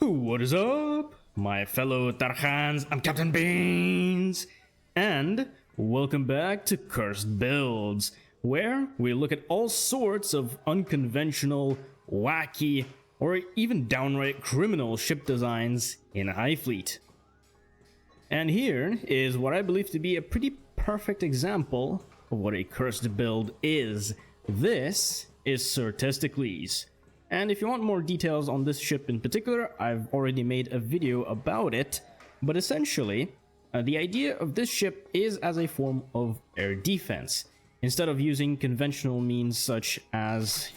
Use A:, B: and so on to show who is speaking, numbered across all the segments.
A: What is up, my fellow Tarkhans? I'm Captain Beans, and welcome back to Cursed Builds, where we look at all sorts of unconventional, wacky, or even downright criminal ship designs in HighFleet. And here is what I believe to be a pretty perfect example of what a cursed build is. This is Sir Testiclese. And if you want more details on this ship in particular, I've already made a video about it. But essentially, the idea of this ship is as a form of air defense. Instead of using conventional means such as,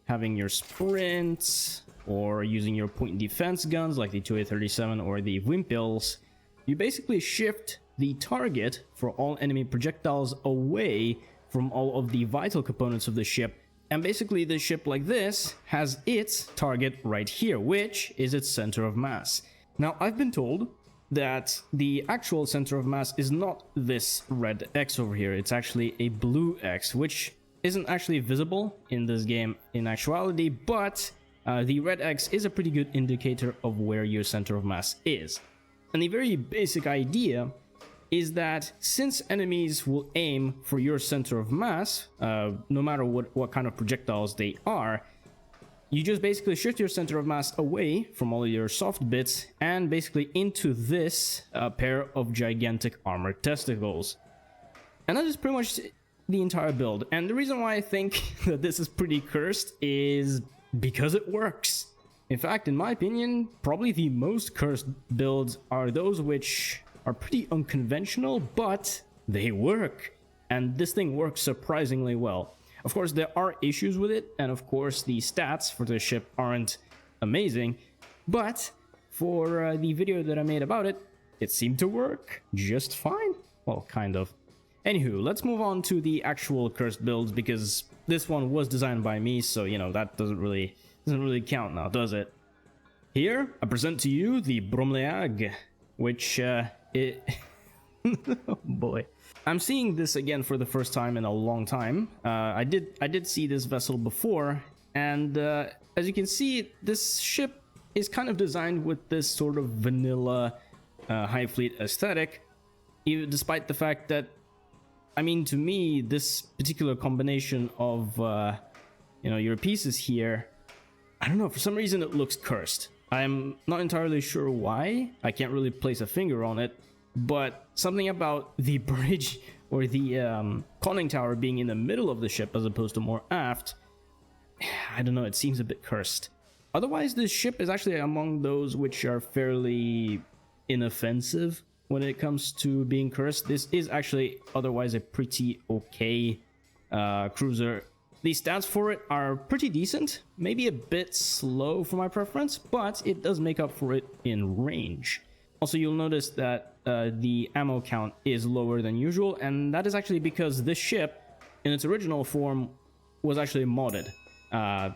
A: having your sprints or using your point defense guns like the 2A37 or the Wimpels, you basically shift the target for all enemy projectiles away from all of the vital components of the ship. And basically the ship like this has its target right here, which is its center of mass. Now, I've been told that the actual center of mass is not this red X over here. It's actually a blue X, which isn't actually visible in this game in actuality, but the red X is a pretty good indicator of where your center of mass is. And the very basic idea is that since enemies will aim for your center of mass, no matter what kind of projectiles they are, you just basically shift your center of mass away from all of your soft bits and basically into this pair of gigantic armored testicles. And that is pretty much the entire build. And the reason why I think that this is pretty cursed is because it works. In fact, in my opinion, probably the most cursed builds are those which are pretty unconventional, but they work. And this thing works surprisingly well. Of course, there are issues with it, and of course, the stats for this ship aren't amazing, but for the video that I made about it, it seemed to work just fine. Well, kind of. Anywho, let's move on to the actual cursed builds, because this one was designed by me, so, that doesn't really count now, does it? Here, I present to you the Bromleag, which, oh boy. I'm seeing this again for the first time in a long time. I did see this vessel before, and as you can see, this ship is kind of designed with this sort of vanilla HighFleet aesthetic, even despite the fact that, to me, this particular combination of, your pieces here, I don't know, for some reason it looks cursed. I'm not entirely sure why. I can't really place a finger on it, but something about the bridge or the conning tower being in the middle of the ship as opposed to more aft, I don't know, it seems a bit cursed. Otherwise, this ship is actually among those which are fairly inoffensive when it comes to being cursed. This is actually otherwise a pretty okay cruiser. The stats for it are pretty decent, maybe a bit slow for my preference, but it does make up for it in range. Also, you'll notice that the ammo count is lower than usual, and that is actually because this ship, in its original form, was actually modded.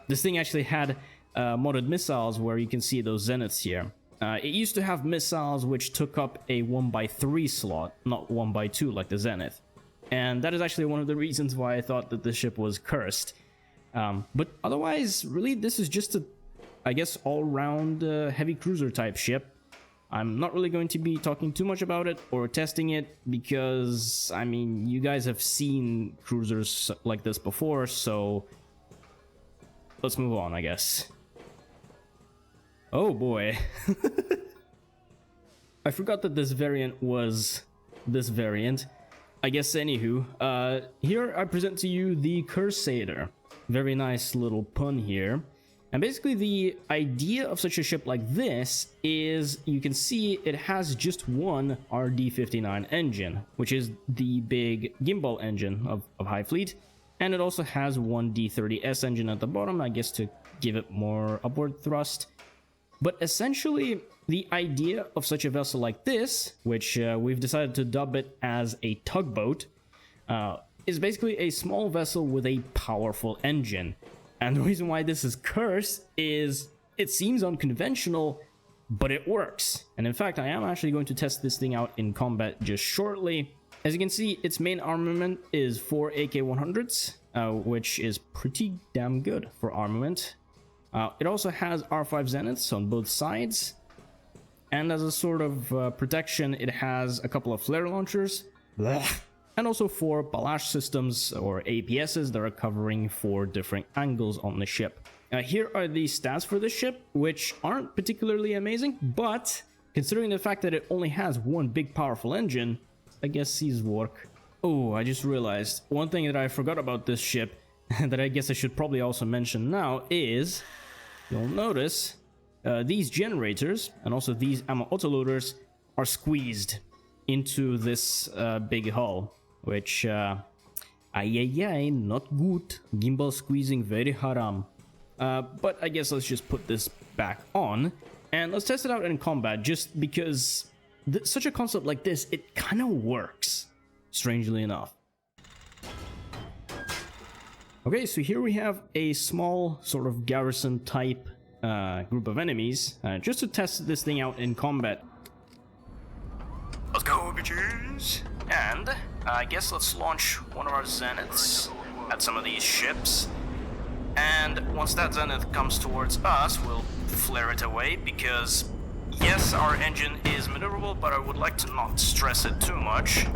A: This thing actually had modded missiles where you can see those zeniths here. It used to have missiles which took up a 1x3 slot, not 1x2 like the Zenith. And that is actually one of the reasons why I thought that this ship was cursed. But otherwise, really, this is just a, I guess, all-round heavy cruiser type ship. I'm not really going to be talking too much about it or testing it because, you guys have seen cruisers like this before, so let's move on, I guess. Oh boy. I forgot that this variant was this variant. I guess anywho, here I present to you the Crusader. Very nice little pun here. And basically the idea of such a ship like this is, you can see it has just one RD-59 engine, which is the big gimbal engine of HighFleet. And it also has one D30S engine at the bottom, I guess to give it more upward thrust. But essentially, the idea of such a vessel like this, which we've decided to dub it as a tugboat, is basically a small vessel with a powerful engine. And the reason why this is cursed is it seems unconventional, but it works. And in fact, I am actually going to test this thing out in combat just shortly. As you can see, its main armament is 4 AK-100s, which is pretty damn good for armament. It also has R5 zeniths on both sides, and as a sort of protection, it has a couple of flare launchers, and also 4 barrage systems or APSs that are covering 4 different angles on the ship. Here are the stats for the ship, which aren't particularly amazing, but considering the fact that it only has one big powerful engine, I guess these work. Oh, I just realized one thing that I forgot about this ship that I guess I should probably also mention now is, you'll notice these generators and also these ammo autoloaders are squeezed into this big hull, which not good. Gimbal squeezing, very haram. But I guess let's just put this back on and let's test it out in combat, just because such a concept like this, it kind of works, strangely enough. Okay, so here we have a small sort of garrison type group of enemies, just to test this thing out in combat. Let's go, bitches! And I guess let's launch one of our zeniths at some of these ships. And once that zenith comes towards us, we'll flare it away, because yes, our engine is maneuverable, but I would like to not stress it too much.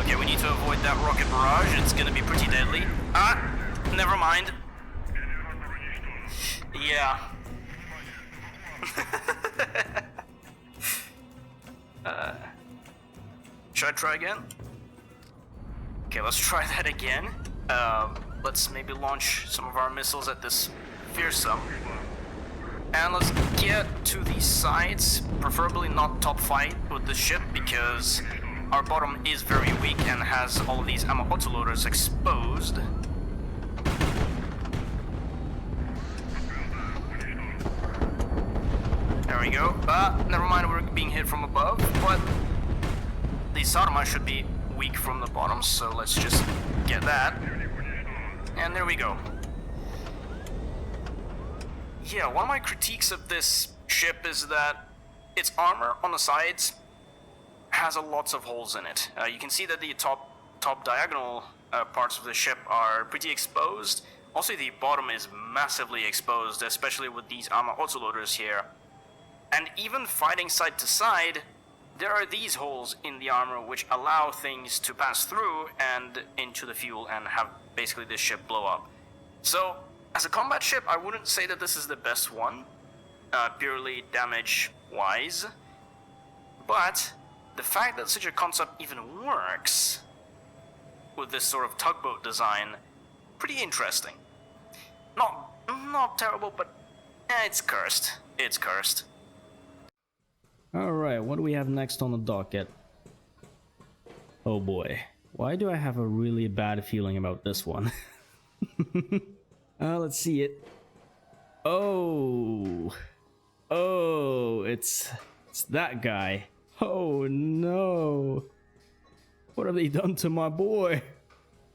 A: Okay, we need to avoid that rocket barrage, it's gonna be pretty deadly. Ah, never mind. Yeah. Should I try again? Okay, let's try that again. Let's maybe launch some of our missiles at this fearsome. And let's get to these sides, preferably not top fight with the ship, because our bottom is very weak and has all of these ammo autoloaders exposed. There we go. Never mind, we're being hit from above, but the Sarma should be weak from the bottom, so let's just get that. And there we go. Yeah, one of my critiques of this ship is that its armor on the sides has lots of holes in it. You can see that the top diagonal parts of the ship are pretty exposed. Also, the bottom is massively exposed, especially with these armor autoloaders here. And even fighting side to side, there are these holes in the armor which allow things to pass through and into the fuel and have basically this ship blow up. So, as a combat ship, I wouldn't say that this is the best one, purely damage-wise. But the fact that such a concept even works with this sort of tugboat design, pretty interesting. Not terrible, but it's cursed. It's cursed. Alright, what do we have next on the docket? Oh boy. Why do I have a really bad feeling about this one? Let's see it. Oh, it's that guy. Oh no. What have they done to my boy?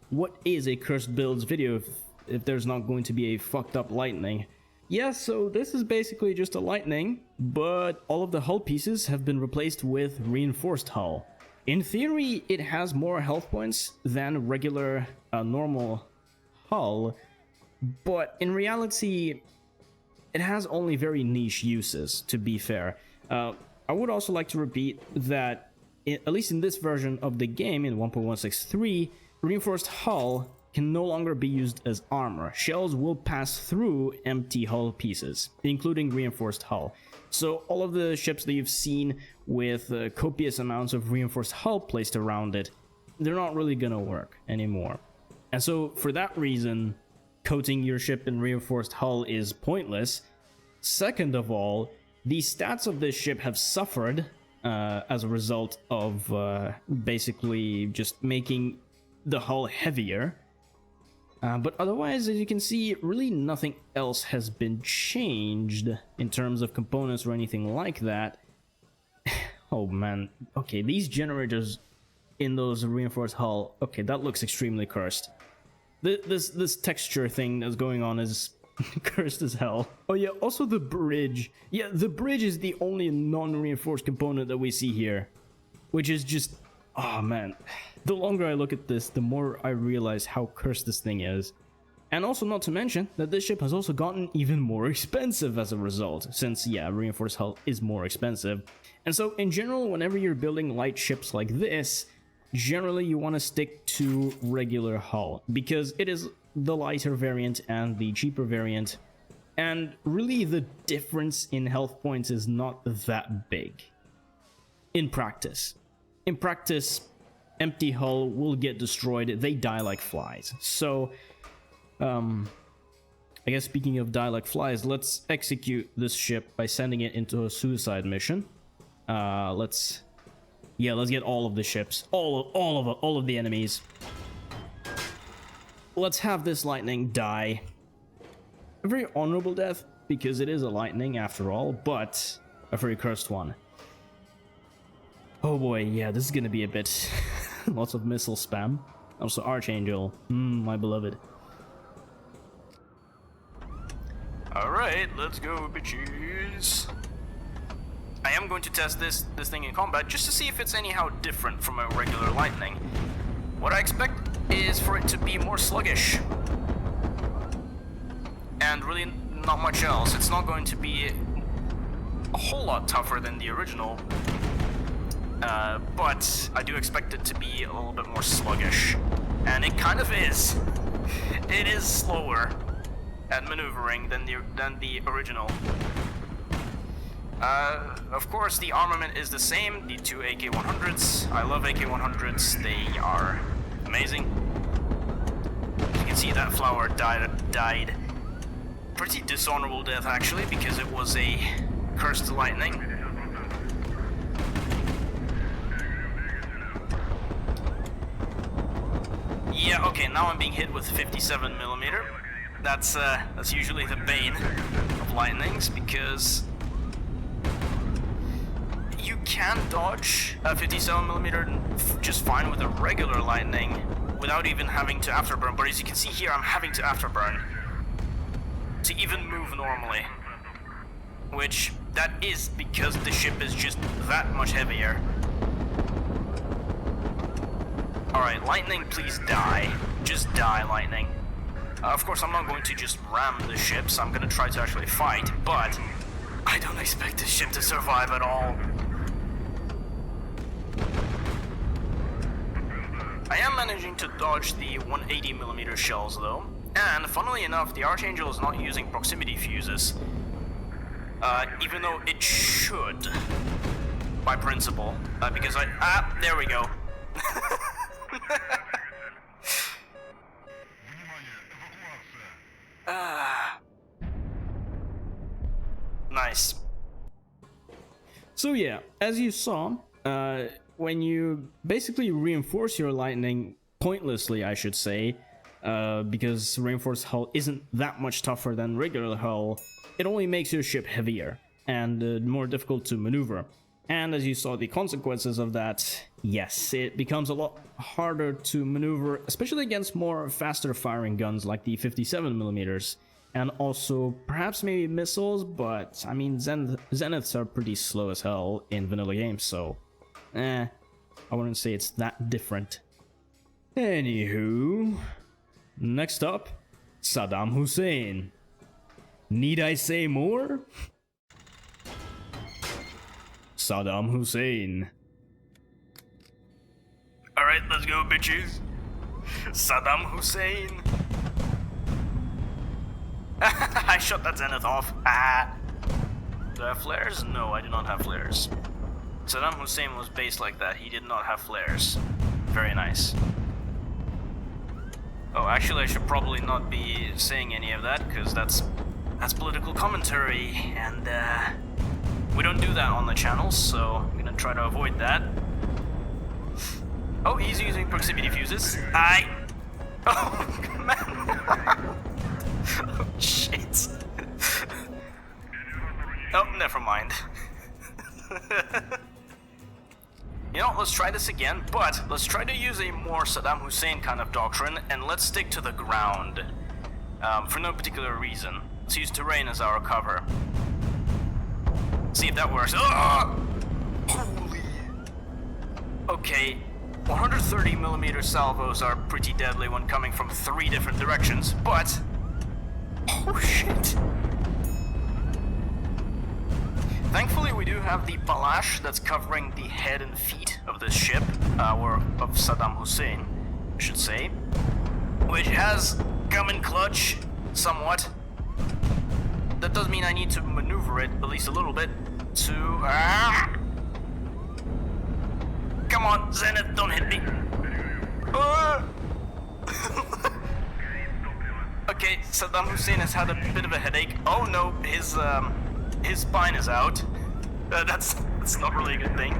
A: What is a Cursed Builds video if there's not going to be a fucked up lightning? Yeah, so this is basically just a lightning, but all of the hull pieces have been replaced with reinforced hull. In theory, it has more health points than regular normal hull, but in reality, it has only very niche uses, to be fair. I would also like to repeat that, at least in this version of the game, in 1.163, reinforced hull can no longer be used as armor. Shells will pass through empty hull pieces, including reinforced hull. So all of the ships that you've seen with copious amounts of reinforced hull placed around it, they're not really gonna work anymore. And so for that reason, coating your ship in reinforced hull is pointless. Second of all, the stats of this ship have suffered as a result of basically just making the hull heavier. But otherwise, as you can see, really nothing else has been changed in terms of components or anything like that. Oh man, okay, these generators in those reinforced hull, okay, that looks extremely cursed. This texture thing that's going on is cursed as hell. Oh yeah, also the bridge. Yeah, the bridge is the only non-reinforced component that we see here, which is just Oh man, the longer I look at this, the more I realize how cursed this thing is. And also not to mention that this ship has also gotten even more expensive as a result, since yeah, reinforced hull is more expensive. And so in general, whenever you're building light ships like this, generally you want to stick to regular hull, because it is the lighter variant and the cheaper variant, and really the difference in health points is not that big. In practice, empty hull will get destroyed, they die like flies. So I guess speaking of die like flies, let's execute this ship by sending it into a suicide mission. Let's get all of the ships, all of the enemies. Let's have this lightning die. A very honorable death, because it is a lightning after all, but a very cursed one. Oh boy, yeah, this is gonna be a bit lots of missile spam. Also Archangel, my beloved. Alright, let's go, bitches. I am going to test this thing in combat just to see if it's anyhow different from a regular lightning. What I expect is for it to be more sluggish. And really not much else. It's not going to be a whole lot tougher than the original. But I do expect it to be a little bit more sluggish. And it kind of is. It is slower at maneuvering than the original. Of course, the armament is the same, the two AK-100s. I love AK-100s, they are amazing. You can see that flower died. Pretty dishonorable death, actually, because it was a cursed lightning. Yeah, okay, now I'm being hit with 57mm. That's usually the bane of lightnings, because you can dodge a 57mm just fine with a regular lightning without even having to afterburn, but as you can see here, I'm having to afterburn to even move normally, which that is because the ship is just that much heavier. Alright, lightning, please die. Just die, lightning. Of course, I'm not going to just ram the ships, I'm gonna try to actually fight, but I don't expect this ship to survive at all. I am managing to dodge the 180mm shells though, and funnily enough, the Archangel is not using proximity fuses, even though it should, by principle, because there we go. Nice. So yeah, as you saw, when you basically reinforce your lightning pointlessly, I should say, because reinforced hull isn't that much tougher than regular hull, it only makes your ship heavier and more difficult to maneuver. And as you saw the consequences of that, yes, it becomes a lot harder to maneuver, especially against more faster firing guns like the 57mm. And also, perhaps maybe missiles, but I mean, Zeniths are pretty slow as hell in vanilla games, so I wouldn't say it's that different. Anywho, next up, Saddam Hussein. Need I say more? Saddam Hussein. Alright, let's go, bitches. Saddam Hussein. I shot that Zenith off. Do I have flares? No, I do not have flares. Saddam Hussein was based like that. He did not have flares. Very nice. Oh, actually, I should probably not be saying any of that, because that's political commentary, and we don't do that on the channel, so I'm gonna try to avoid that. Oh, he's using proximity fuses. Oh, man. Oh, shit. Oh, never mind. You know, let's try this again, but let's try to use a more Saddam Hussein kind of doctrine, and let's stick to the ground. For no particular reason. Let's use terrain as our cover. See if that works. Oh! Holy. Okay, 130mm salvos are pretty deadly when coming from 3 different directions, but... Oh shit! Thankfully we do have the balash that's covering the head and feet of this ship, or of Saddam Hussein, I should say, which has come in clutch, somewhat. That does mean I need to maneuver it, at least a little bit, to... Come on, Zenith, don't hit me. Okay, Saddam Hussein has had a bit of a headache. Oh no, his spine is out. That's not really a good thing.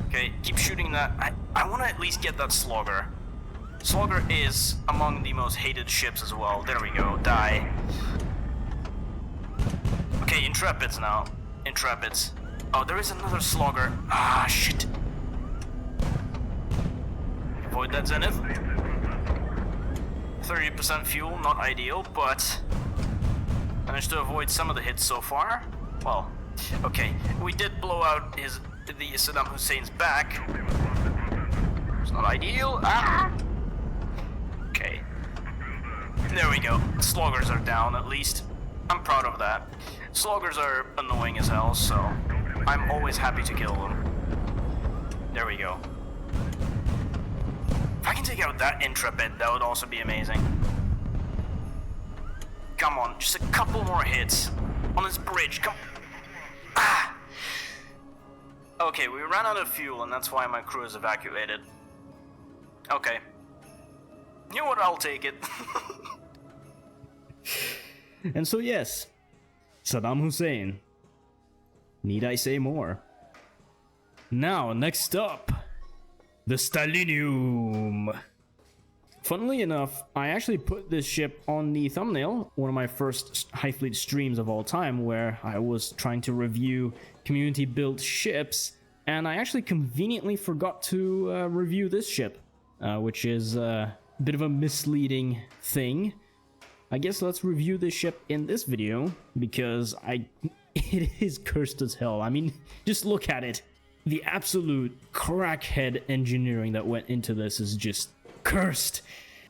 A: Okay, keep shooting that. I want to at least get that Slogger. Slogger is among the most hated ships as well. There we go, die. Okay, Intrepids now. Intrepids. Oh, there is another Slogger. Ah, shit. Avoid that, Zenith. 30% fuel, not ideal, but managed to avoid some of the hits so far. Well, okay, we did blow out the Saddam Hussein's back. It's not ideal. Ah! Okay. There we go. Sloggers are down, at least. I'm proud of that. Sloggers are annoying as hell, so I'm always happy to kill them. There we go. If I can take out that Intrepid, that would also be amazing. Come on, just a couple more hits on this bridge. Come. Ah! Okay, we ran out of fuel, and that's why my crew is evacuated. Okay. You know what? I'll take it.
B: And so yes, Saddam Hussein. Need I say more? Now, next up, the Stalinium. Funnily enough, I actually put this ship on the thumbnail, one of my first HighFleet streams of all time, where I was trying to review community-built ships, and I actually conveniently forgot to review this ship, which is a bit of a misleading thing. I guess let's review this ship in this video, because it is cursed as hell. I mean, just look at it. The absolute crackhead engineering that went into this is just cursed.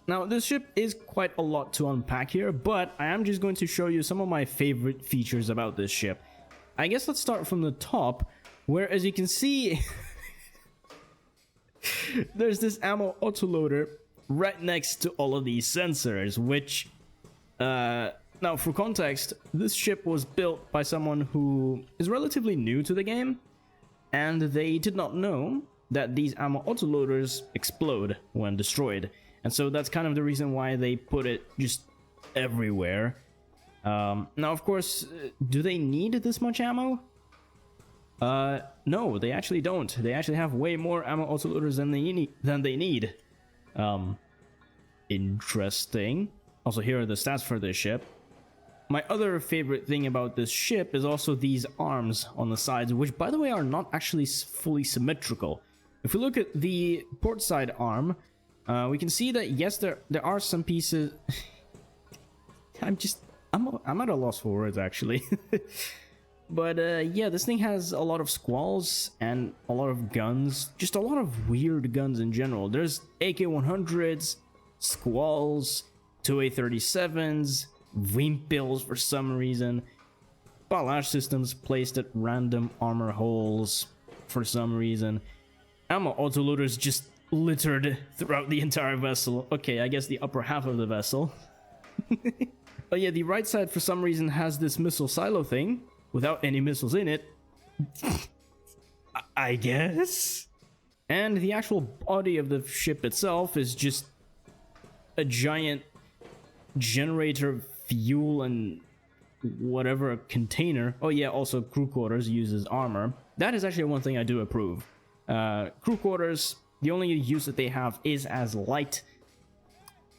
B: Now, this ship is quite a lot to unpack here, but I am just going to show you some of my favorite features about this ship. I guess let's start from the top, where, as you can see, there's this ammo autoloader right next to all of these sensors, which... now, for context, this ship was built by someone who is relatively new to the game, and they did not know that these ammo autoloaders explode when destroyed. And so that's kind of the reason why they put it just everywhere. Now, of course, do they need this much ammo? No, they actually don't. They actually have way more ammo autoloaders than they need. Interesting. Also, here are the stats for this ship. My other favorite thing about this ship is also these arms on the sides, which, by the way, are not actually fully symmetrical. If we look at the port side arm, we can see that, yes, there are some pieces... I'm at a loss for words, actually. But, yeah, this thing has a lot of squalls and a lot of guns. Just a lot of weird guns in general. There's AK-100s, squalls, 2A-37s, Wimpels for some reason, balash systems placed at random armor holes for some reason, ammo autoloaders just littered throughout the entire vessel. Okay, I guess the upper half of the vessel. But yeah, the right side for some reason has this missile silo thing without any missiles in it. I guess. And the actual body of the ship itself is just a giant generator, fuel, and whatever container. Oh yeah, also crew quarters uses armor. That is actually one thing I do approve. Crew quarters, the only use that they have is as light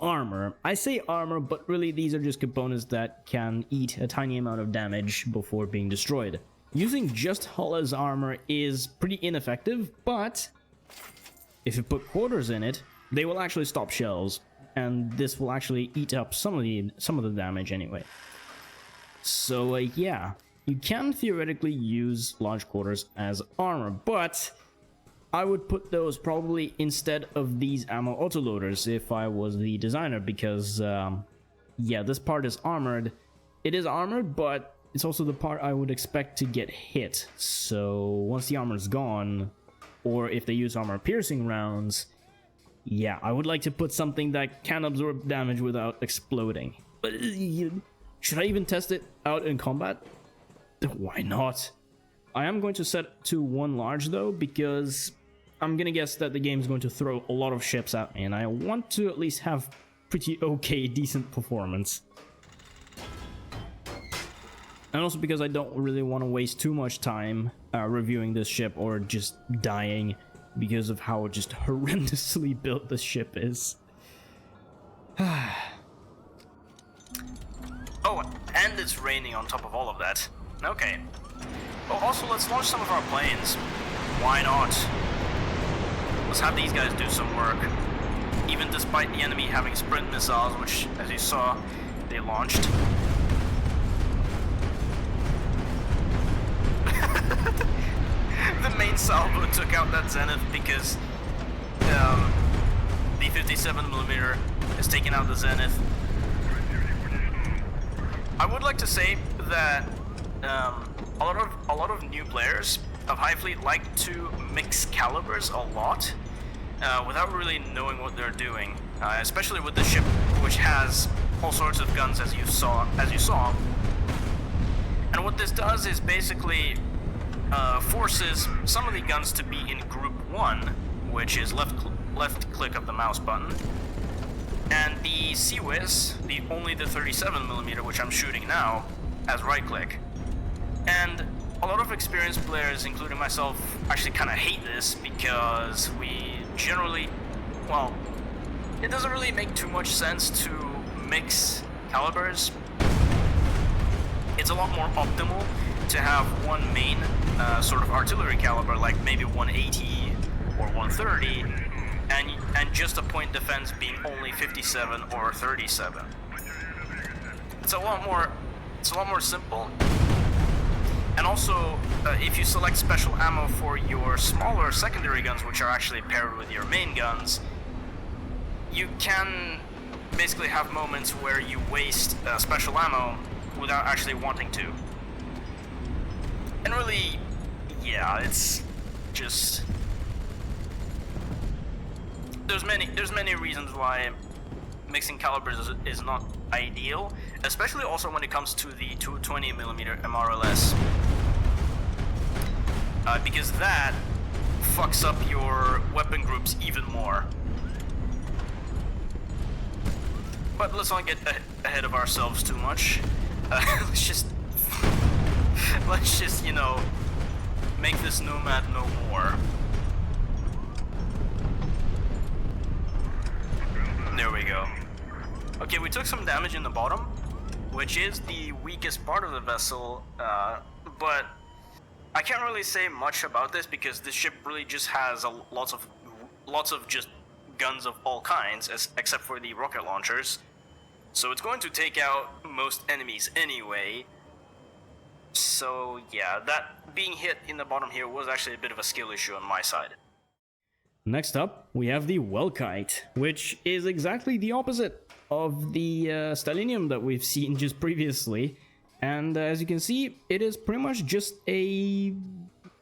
B: armor. I say armor, but really these are just components that can eat a tiny amount of damage before being destroyed. Using just hull as armor is pretty ineffective, but if you put quarters in it, they will actually stop shells. And this will actually eat up some of the damage anyway. So yeah, you can theoretically use launch quarters as armor, but I would put those probably instead of these ammo autoloaders if I was the designer, because yeah, this part is armored. It is armored, but it's also the part I would expect to get hit. So once the armor's gone, or if they use armor piercing rounds, yeah, I would like to put something that can absorb damage without exploding. But should I even test it out in combat? Why not? I am going to set to 1 large though, because I'm gonna guess that the game's going to throw a lot of ships at me, and I want to at least have pretty okay, decent performance. And also because I don't really want to waste too much time reviewing this ship or just dying because of how just horrendously built this ship is. Oh, and it's raining on top of all of that. Okay. Oh, also, let's launch some of our planes. Why not? Let's have these guys do some work. Even despite the enemy having sprint missiles, which, as you saw, they launched. The main salvo took out that Zenith because the 57mm has taken out the Zenith. I would like to say that a lot of new players of HighFleet like to mix calibers a lot without really knowing what they're doing, especially with the ship, which has all sorts of guns, as you saw. And what this does is basically forces some of the guns to be in group 1, which is left click of the mouse button, and the CWIS, only the 37mm, which I'm shooting now, as right click. And a lot of experienced players, including myself, actually kind of hate this because we generally, well, it doesn't really make too much sense to mix calibers. It's a lot more optimal to have one main sort of artillery caliber, like maybe 180 or 130, and just a point defense being only 57 or 37. It's a lot more simple. And also, if you select special ammo for your smaller secondary guns, which are actually paired with your main guns, you can basically have moments where you waste special ammo without actually wanting to. And really, yeah, it's just... There's many reasons why mixing calibers is not ideal, especially also when it comes to the 220mm MRLS. Because that fucks up your weapon groups even more. But let's not get ahead of ourselves too much. Let's just, you know, make this nomad no more. There we go. Okay, we took some damage in the bottom, which is the weakest part of the vessel, but I can't really say much about this because this ship really just has lots of just guns of all kinds, except for the rocket launchers. So it's going to take out most enemies anyway. So yeah, that being hit in the bottom here was actually a bit of a skill issue on my side. Next up, we have the Welkite, which is exactly the opposite of the Stalinium that we've seen just previously. And as you can see, it is pretty much just I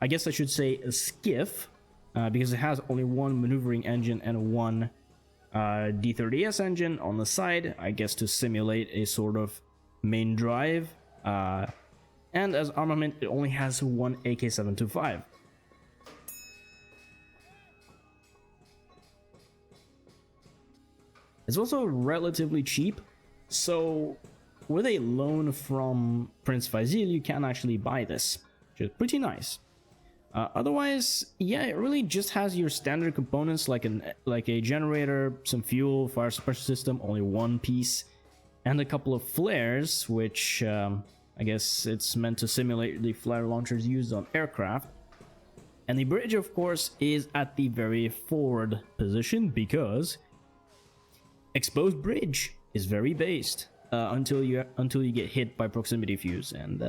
B: guess I should say a skiff, because it has only one maneuvering engine and one D30S engine on the side, I guess to simulate a sort of main drive. And as armament, it only has one AK-725. It's also relatively cheap, so with a loan from Prince Faisal, you can actually buy this, which is pretty nice. Otherwise, yeah, it really just has your standard components like a generator, some fuel, fire suppression system, only one piece, and a couple of flares, which I guess it's meant to simulate the flare launchers used on aircraft. And the bridge, of course, is at the very forward position because exposed bridge is very based until you get hit by proximity fuse, and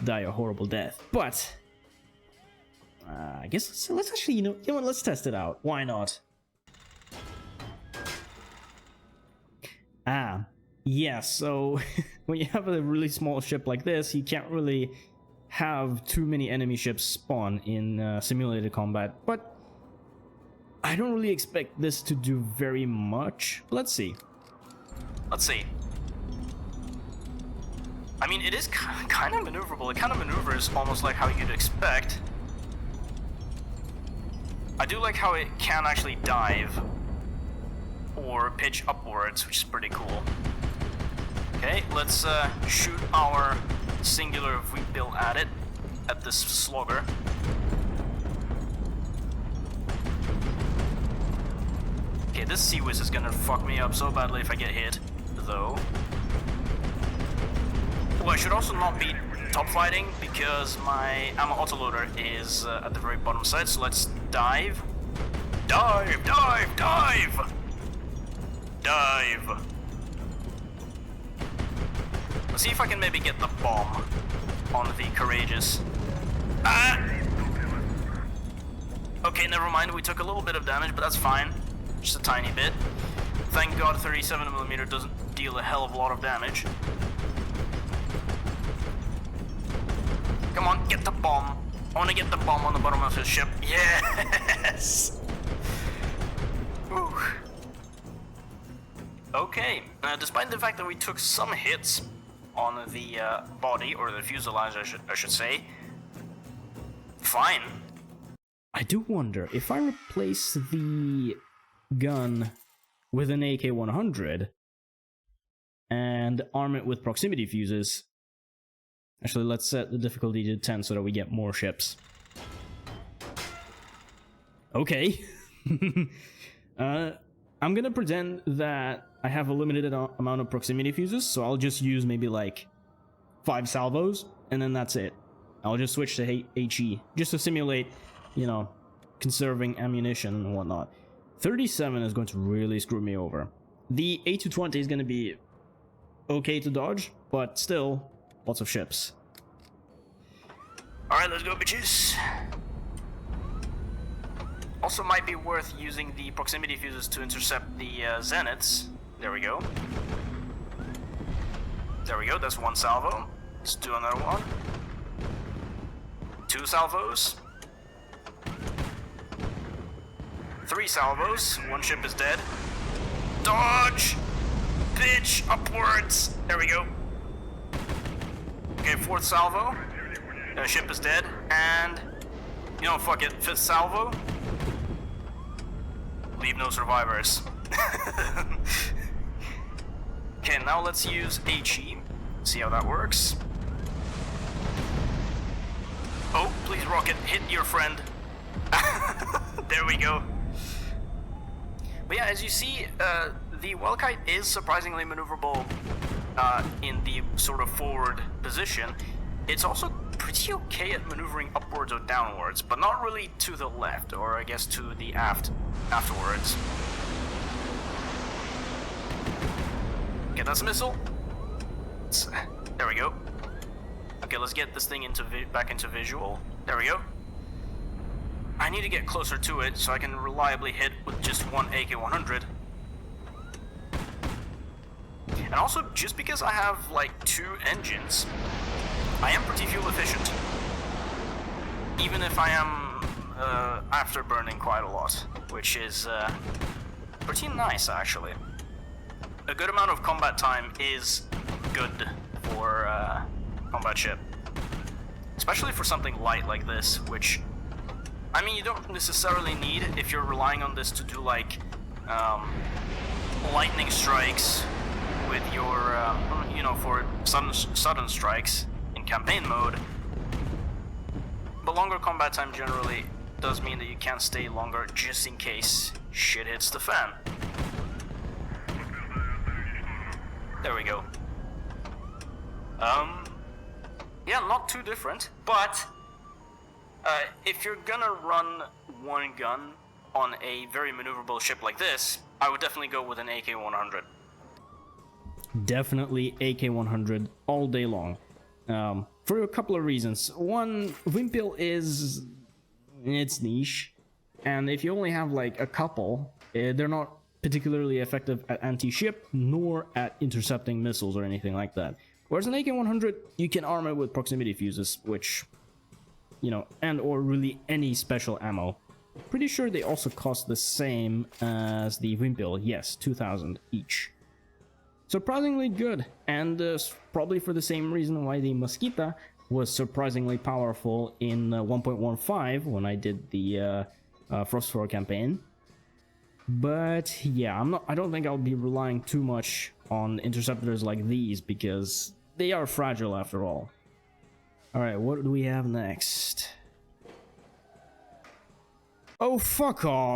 B: die a horrible death. But I guess let's actually, you know what, let's test it out. Why not? Yeah, so when you have a really small ship like this, you can't really have too many enemy ships spawn in simulated combat, but I don't really expect this to do very much. Let's see. I mean, it is kind of maneuverable. It kind of maneuvers almost like how you'd expect. I do like how it can actually dive or pitch upwards, which is pretty cool. Okay, let's shoot our singular if we build at this slugger. Okay, this Sea Whiz is gonna fuck me up so badly if I get hit, though. Well, I should also not be top fighting because my ammo autoloader is at the very bottom side, so let's dive. Dive! Dive! Dive! Dive! Let's see if I can maybe get the bomb on the Courageous. Ah! Okay, never mind, we took a little bit of damage, but that's fine. Just a tiny bit. Thank God 37mm doesn't deal a hell of a lot of damage. Come on, get the bomb. I want to get the bomb on the bottom of his ship. Yes! Whew. Okay, despite the fact that we took some hits on the body, or the fuselage I should say, fine. I do wonder, if I replace the gun with an AK-100 and arm it with proximity fuses. Actually, let's set the difficulty to 10 so that we get more ships. Okay. I'm gonna pretend that I have a limited amount of proximity fuses, so I'll just use maybe like 5 salvos, and then that's it. I'll just switch to HE, just to simulate, you know, conserving ammunition and whatnot. 37 is going to really screw me over. The A220 is going to be okay to dodge, but still, lots of ships. Alright, let's go, bitches. Also might be worth using the proximity fuses to intercept the zeniths. There we go. There we go, that's 1 salvo. Let's do another one. 2 salvos. 3 salvos. 1 ship is dead. Dodge! Pitch upwards! There we go. Okay, 4th salvo. Ship is dead. And, you know, fuck it. 5th salvo. Leave no survivors. Okay, now let's use HE. See how that works. Oh, please rocket, hit your friend. There we go. But yeah, as you see, the Wildkite is surprisingly maneuverable in the sort of forward position. It's also pretty okay at maneuvering upwards or downwards, but not really to the left, or I guess to the afterwards. Okay, that's a missile. There we go. Okay, let's get this thing back into visual. There we go. I need to get closer to it so I can reliably hit with just 1 AK-100. And also, just because I have like 2 engines, I am pretty fuel efficient. Even if I am afterburning quite a lot, which is pretty nice actually. A good amount of combat time is good for combat ship. Especially for something light like this, which, I mean, you don't necessarily need if you're relying on this to do like lightning strikes with your, you know, for sudden strikes in campaign mode. But longer combat time generally does mean that you can stay longer just in case shit hits the fan. There we go. Yeah, not too different, but if you're gonna run 1 gun on a very maneuverable ship like this, I would definitely go with an AK-100. Definitely AK-100 all day long. for a couple of reasons. One, Wimpel is it's niche, and if you only have like a couple, they're not particularly effective at anti-ship nor at intercepting missiles or anything like that. Whereas an AK-100, you can arm it with proximity fuses, which, you know, and or really any special ammo. Pretty sure they also cost the same as the Wimpel. Yes, 2,000 each. Surprisingly good, and probably for the same reason why the Mosquita was surprisingly powerful in 1.15 when I did the Frostfire campaign. But yeah, I don't think I'll be relying too much on interceptors like these because they are fragile after all. Alright, what do we have next? Oh, fuck off!